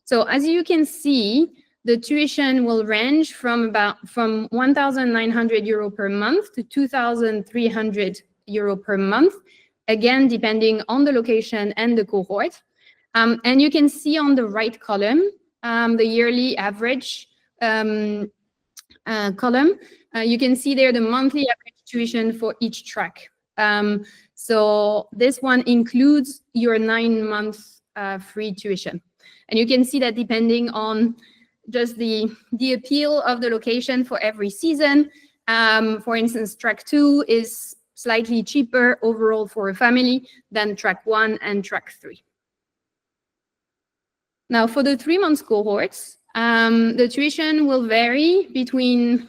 So as you can see, the tuition will range from 1,900 euro per month to 2,300 euro per month, again, depending on the location and the cohort. And you can see on the right column, the yearly average column. You can see there the monthly average tuition for each track. So this one includes your 9-month free tuition. And you can see that depending on just the appeal of the location for every season. For instance, track 2 is slightly cheaper overall for a family than track 1 and track 3. Now, for the 3-month cohorts, the tuition will vary between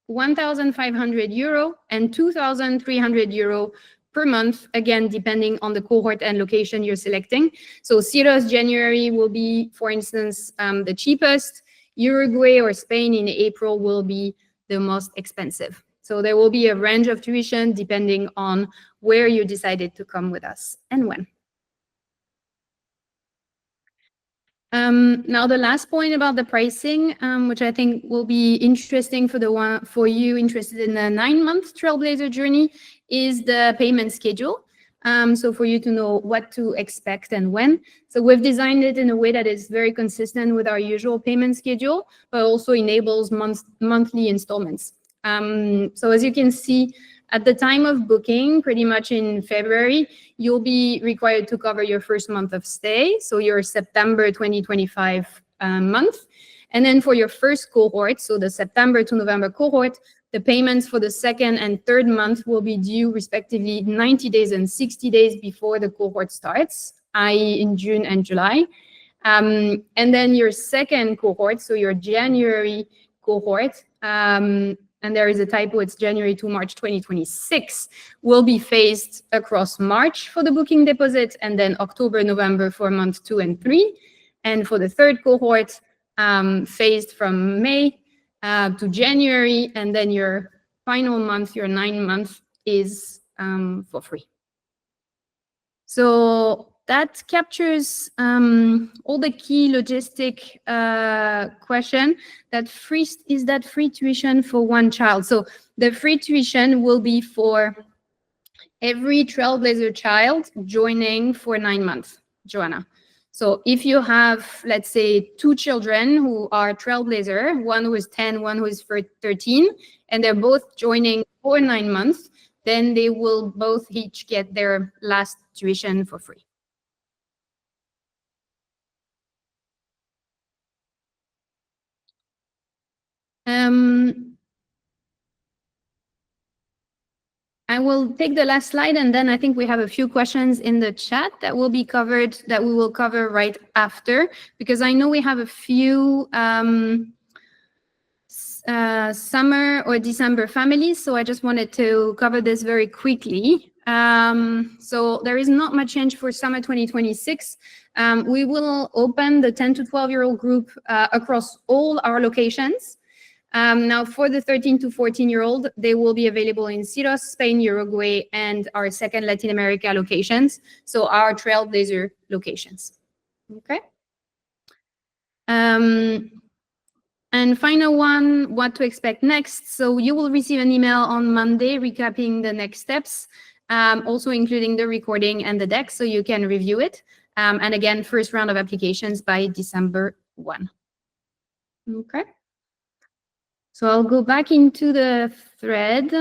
1,500 euro and 2,300 euro per month, again, depending on the cohort and location you're selecting. So Syros January will be, for instance, the cheapest. Uruguay or Spain in April will be the most expensive. So there will be a range of tuition depending on where you decided to come with us and when. Now, the last point about the pricing, which I think will be interesting for you interested in the 9-month Trailblazer journey, is the payment schedule. So for you to know what to expect and when. So we've designed it in a way that is very consistent with our usual payment schedule, but also enables monthly installments. So as you can see, at the time of booking, pretty much in February, you'll be required to cover your first month of stay, so your September 2025 month. And then for your first cohort, so the September to November cohort, the payments for the second and third month will be due respectively 90 days and 60 days before the cohort starts, i.e. in June and July. And then your second cohort, so your January cohort, and there is a typo, it's January to March 2026, will be phased across March for the booking deposit, and then October, November for month 2 and 3. And for the third cohort, phased from May to January, and then your final month, your 9-month, is for free. So that captures all the key logistic question. Is that free tuition for one child? So the free tuition will be for every Trailblazer child joining for 9 months, Joanna. So if you have, let's say, 2 children who are Trailblazer, one who is 10, one who is 13, and they're both joining for 9 months, then they will both each get their last tuition for free. I will take the last slide, and then I think we have a few questions in the chat that will be covered, that we will cover right after, because I know we have a few summer or December families, so I just wanted to cover this very quickly. So there is not much change for summer 2026. We will open the 10 to 12-year-old group across all our locations. Now, for the 13 to 14-year-old, they will be available in Syros, Spain, Uruguay, and our second Latin America locations, so our Trailblazer locations. Okay. And final one, what to expect next. So you will receive an email on Monday recapping the next steps, also including the recording and the deck, so you can review it. And again, first round of applications by December 1. Okay. So I'll go back into the thread.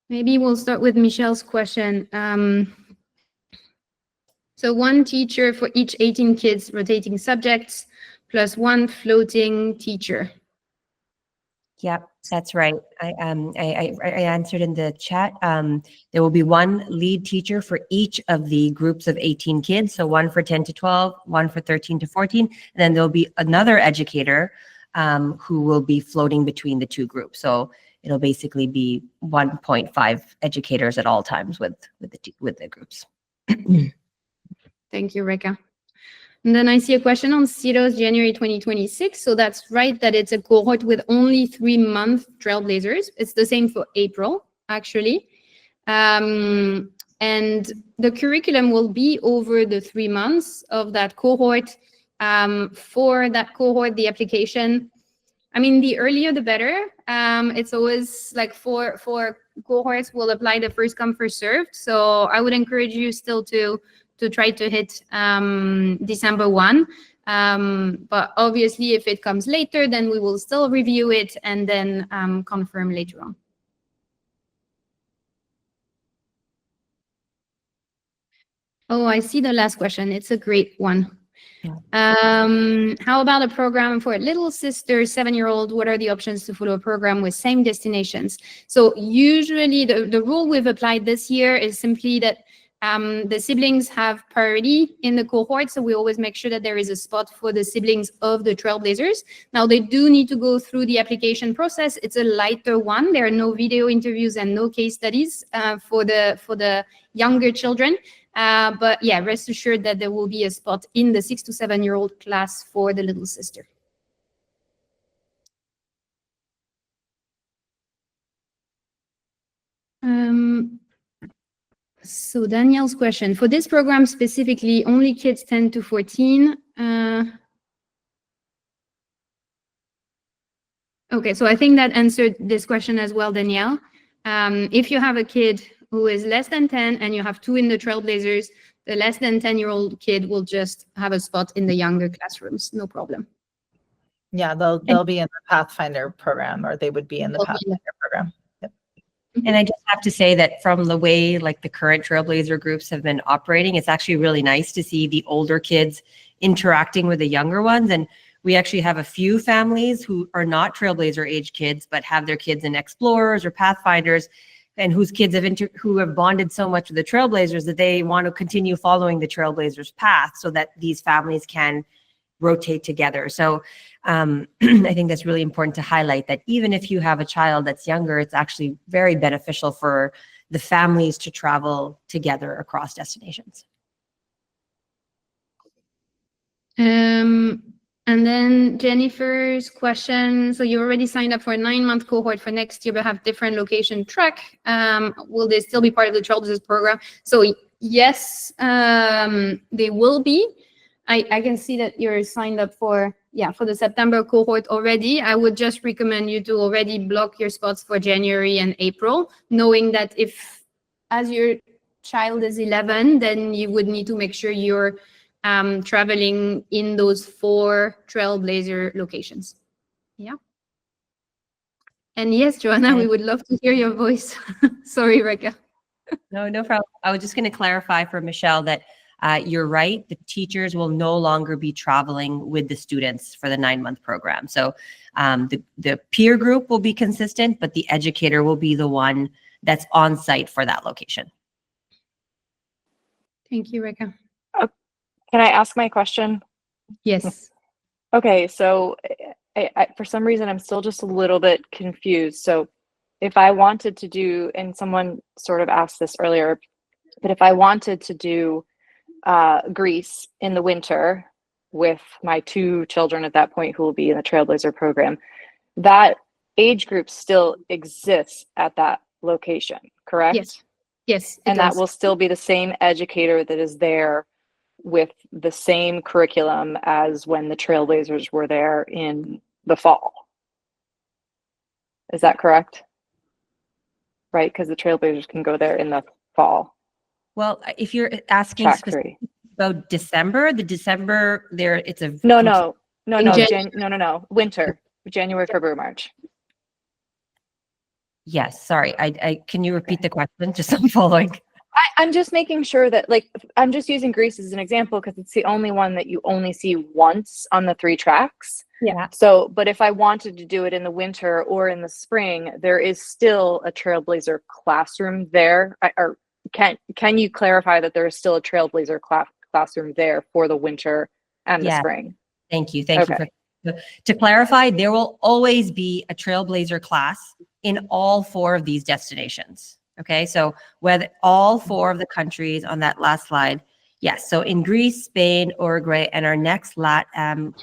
Maybe we'll start with Michelle's question. So 1 teacher for each 18 kids rotating subjects plus 1 floating teacher. Yep, that's right. I answered in the chat. There will be 1 lead teacher for each of the groups of 18 kids. So 1 for 10 to 12, 1 for 13 to 14. And then there'll be another educator who will be floating between the two groups. So it'll basically be 1.5 educators at all times with the groups. Thank you, Reka. And then I see a question on CETO's January 2026. So that's right, that it's a cohort with only 3-month Trailblazers. It's the same for April, actually. And the curriculum will be over the 3 months of that cohort. For that cohort, the application, I mean, the earlier the better. It's always like for cohorts, we'll apply the first come, first served. So I would encourage you still to try to hit December 1. But obviously, if it comes later, then we will still review it and then confirm later on. Oh, I see the last question. It's a great one. Yeah. How about a program for a little sister, 7-year-old? What are the options to follow a program with same destinations? So usually the rule we've applied this year is simply that the siblings have priority in the cohort. So we always make sure that there is a spot for the siblings of the Trailblazers. Now they do need to go through the application process. It's a lighter one. There are no video interviews and no case studies for the younger children. But yeah, rest assured that there will be a spot in the 6 to 7-year-old class for the little sister. So Danielle's question, for this program specifically, only kids 10 to 14. Okay, so I think that answered this question as well, Danielle. If you have a kid who is less than 10 and you have 2 in the Trailblazers, the less than 10-year-old kid will just have a spot in the younger classrooms, no problem. Yeah, they'll be in the Pathfinder program, or they would be in the Pathfinder program. Yep. And I just have to say that from the way like the current Trailblazer groups have been operating, it's actually really nice to see the older kids interacting with the younger ones. And we actually have a few families who are not Trailblazer age kids, but have their kids in Explorers or Pathfinders, and whose kids who have bonded so much with the Trailblazers that they want to continue following the Trailblazers path so that these families can rotate together. So I think that's really important to highlight, that even if you have a child that's younger, it's actually very beneficial for the families to travel together across destinations. And then Jennifer's question, so you already signed up for a 9-month cohort for next year, but have different location track. Will they still be part of the Trailblazers program? So yes, they will be. I can see that you're signed up for the September cohort already. I would just recommend you to already block your spots for January and April, knowing that if, as your child is 11, then you would need to make sure you're traveling in those 4 Trailblazer locations. Yeah. And yes, Joanna, we would love to hear your voice. Sorry, Reka. No problem. I was just going to clarify for Michelle that you're right. The teachers will no longer be traveling with the students for the 9-month program. So the peer group will be consistent, but the educator will be the one that's on site for that location. Thank you, Reka. Can I ask my question? Yes. Okay, so I, for some reason, I'm still just a little bit confused. So if I wanted to do, and someone sort of asked this earlier, but if I wanted to do Greece in the winter with my 2 children at that point who will be in the Trailblazer program, that age group still exists at that location, correct? Yes. Yes. And that will still be the same educator that is there with the same curriculum as when the Trailblazers were there in the fall. Is that correct? Right, because the Trailblazers can go there in the fall. Well, if you're asking specifically about December, there it's a no, winter, January, February, March. Yes, sorry. I can you repeat the question? Just so I'm following. I'm just making sure that, like, I'm just using Greece as an example because it's the only one that you only see once on the 3 tracks. Yeah. So, but if I wanted to do it in the winter or in the spring, there is still a Trailblazer classroom there. Or can you clarify that there is still a Trailblazer classroom there for the winter and the spring? Thank you. Thank you for To clarify, there will always be a Trailblazer class in all 4 of these destinations. Okay, so whether all 4 of the countries on that last slide, yes. So in Greece, Spain, Uruguay, and our next LATAM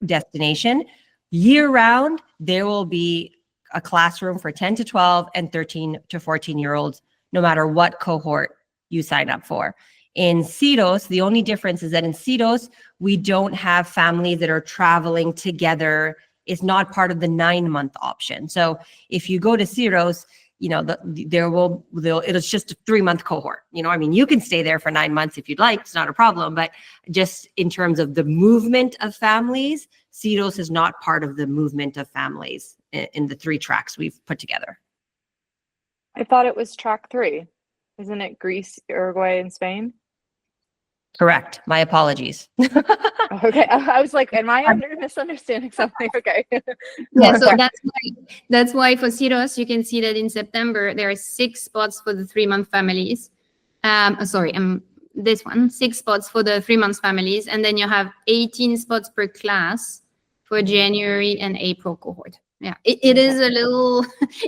destination, year round, there will be a classroom for 10 to 12 and 13 to 14-year-olds, no matter what cohort you sign up for. In CEDOS, the only difference is that in CEDOS, we don't have families that are traveling together. It's not part of the 9-month option. So if you go to CEDOS, you know, it's just a 3-month cohort. You know, I mean, you can stay there for 9 months if you'd like, it's not a problem. But just in terms of the movement of families, CEDOS is not part of the movement of families in the 3 tracks we've put together. I thought it was track 3. Isn't it Greece, Uruguay, and Spain? Correct. My apologies. Okay, I was like, am I misunderstanding something? Okay. Yeah, so that's why for CEDOS, you can see that in September, there are 6 spots for the 3-month families. This one, 6 spots for the 3-month families. And then you have 18 spots per class for January and April cohort. Yeah, it is a little,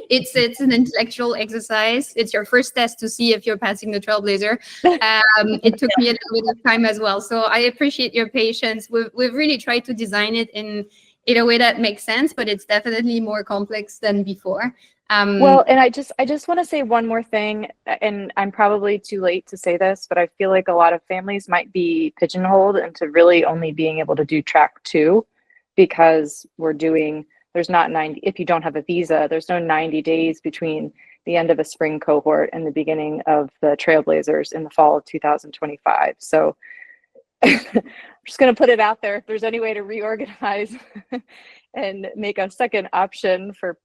it's an intellectual exercise. It's your first test to see if you're passing the Trailblazer. It took me a little bit of time as well. So I appreciate your patience. We've really tried to design it in a way that makes sense, but it's definitely more complex than before. Well, and I just want to say one more thing, and I'm probably too late to say this, but I feel like a lot of families might be pigeonholed into really only being able to do track 2 because there's not 90, if you don't have a visa, there's no 90 days between the end of a spring cohort and the beginning of the Trailblazers in the fall of 2025. So I'm just going to put it out there. If there's any way to reorganize and make a second option for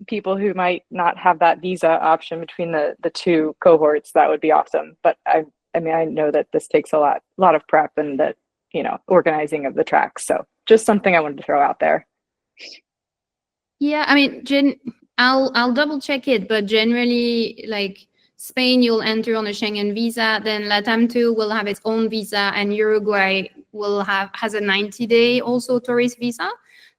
people who might not have that visa option between the 2 cohorts, that would be awesome. But I mean, I know that this takes a lot of prep and that, you know, organizing of the tracks. So just something I wanted to throw out there. Yeah, I mean, I'll double check it, but generally, like Spain, you'll enter on a Schengen visa. Then LATAM 2 will have its own visa, and Uruguay has a 90-day also tourist visa.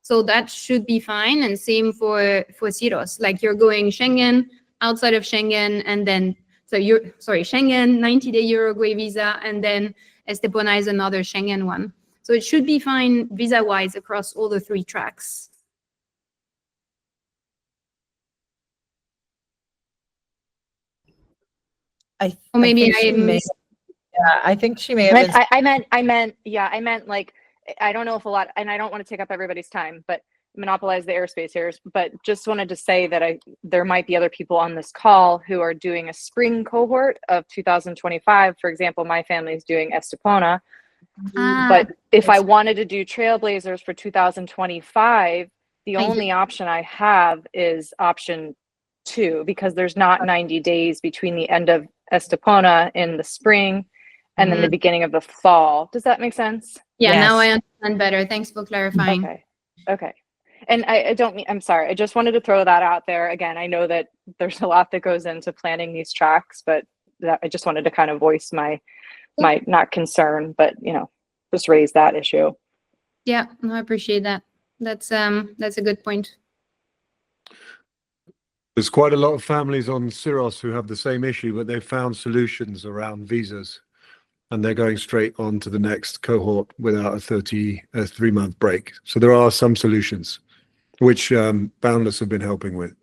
So that should be fine. And same for CEDOS. Like you're going Schengen, outside of Schengen, and then Schengen, 90-day Uruguay visa, and then Estepona is another Schengen one. So it should be fine visa-wise across all the 3 tracks. I maybe I think she may have been. I meant like, I don't know if a lot, and I don't want to take up everybody's time, but monopolize the airspace here, but just wanted to say that there might be other people on this call who are doing a spring cohort of 2025. For example, my family is doing Estepona. But if I wanted to do Trailblazers for 2025, the only option I have is option 2, because there's not 90 days between the end of Estepona in the spring and then the beginning of the fall. Does that make sense? Yeah, Yes. now I understand better. Thanks for clarifying. Okay. And I'm sorry, I just wanted to throw that out there. Again, I know that there's a lot that goes into planning these tracks, but I just wanted to kind of voice my not concern, but, you know, just raise that issue. Yeah, no, I appreciate that. That's a good point. There's quite a lot of families on Syros who have the same issue, but they've found solutions around visas, and they're going straight on to the next cohort without a 3-month break. So there are some solutions, which Boundless have been helping with.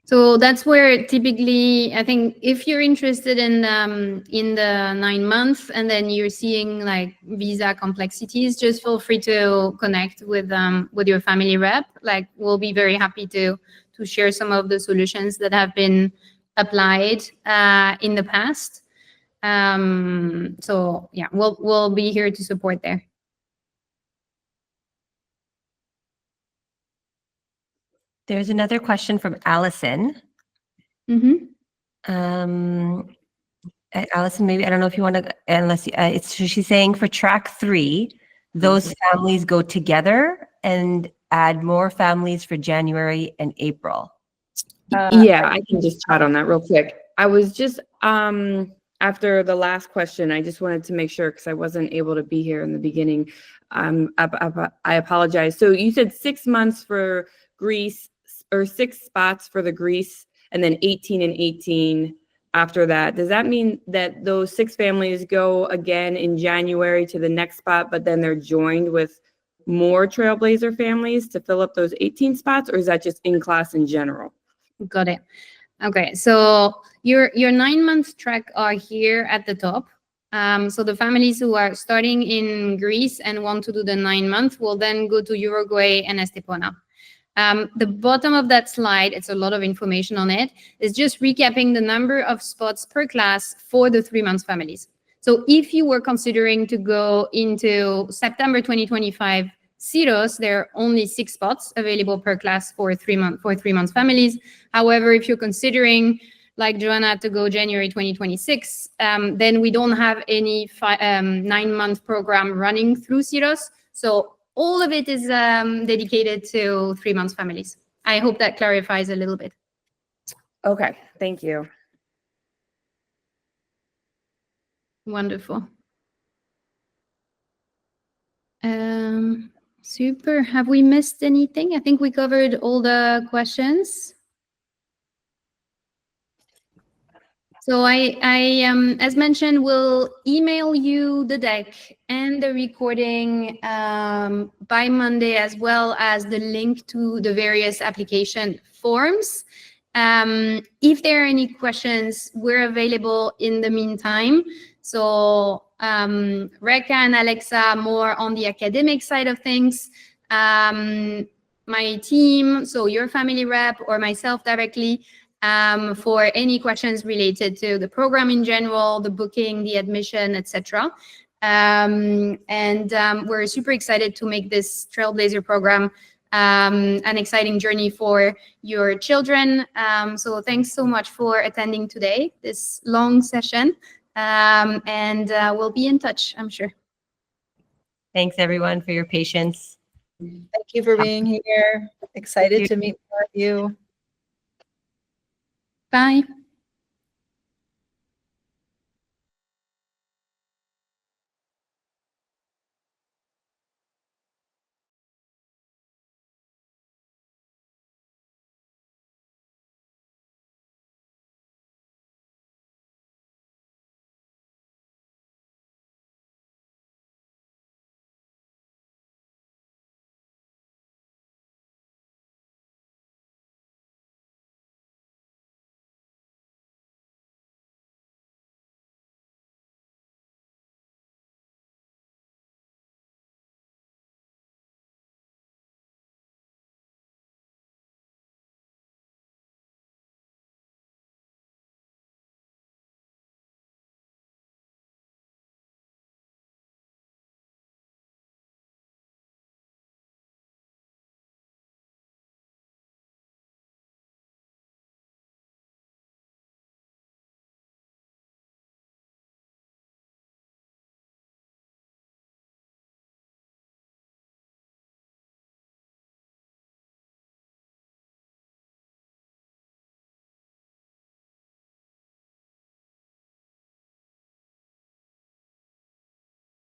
So that's where typically, I think, if you're interested in the 9 months and then you're seeing like visa complexities, just feel free to connect with your family rep. Like, we'll be very happy to share some of the solutions that have been applied in the past. So yeah, we'll be here to support there. There's another question from Allison. Allison, maybe, I don't know if you want to, she's saying for track 3, those families go together and add more families for January and April. Yeah, I can just chat on that real quick. I was just, I after the last question, I just wanted to make sure because I wasn't able to be here in the beginning. I apologize. So you said 6 months for Greece, or 6 spots for the Greece, and then 18 and 18 after that. Does that mean that those 6 families go again in January to the next spot, but then they're joined with more Trailblazer families to fill up those 18 spots, or is that just in class in general? Got it. Okay, so your 9-month track are here at the top. So the families who are starting in Greece and want to do the 9-month will then go to Uruguay and Estepona. The bottom of that slide, it's a lot of information on it, is just recapping the number of spots per class for the 3-month families. So if you were considering to go into September 2025 CIROS, there are only 6 spots available per class for 3-month families. However, if you're considering, like Joanna, to go January 2026, then we don't have any 9-month program running through CIROS. So all of it is dedicated to 3-month families. I hope that clarifies a little bit. Okay, thank you. Wonderful. Super. Have we missed anything? I think we covered all the questions. So I as mentioned, will email you the deck and the recording by Monday, as well as the link to the various application forms. If there are any questions, we're available in the meantime. So Reka and Alexa more on the academic side of things. My team, so your family rep or myself directly, for any questions related to the program in general, the booking, the admission, etc. We're super excited to make this Trailblazer program an exciting journey for your children. So thanks so much for attending today, this long session. We'll be in touch, I'm sure. Thanks everyone for your patience. Thank you for being here. Excited to meet more of you. Bye.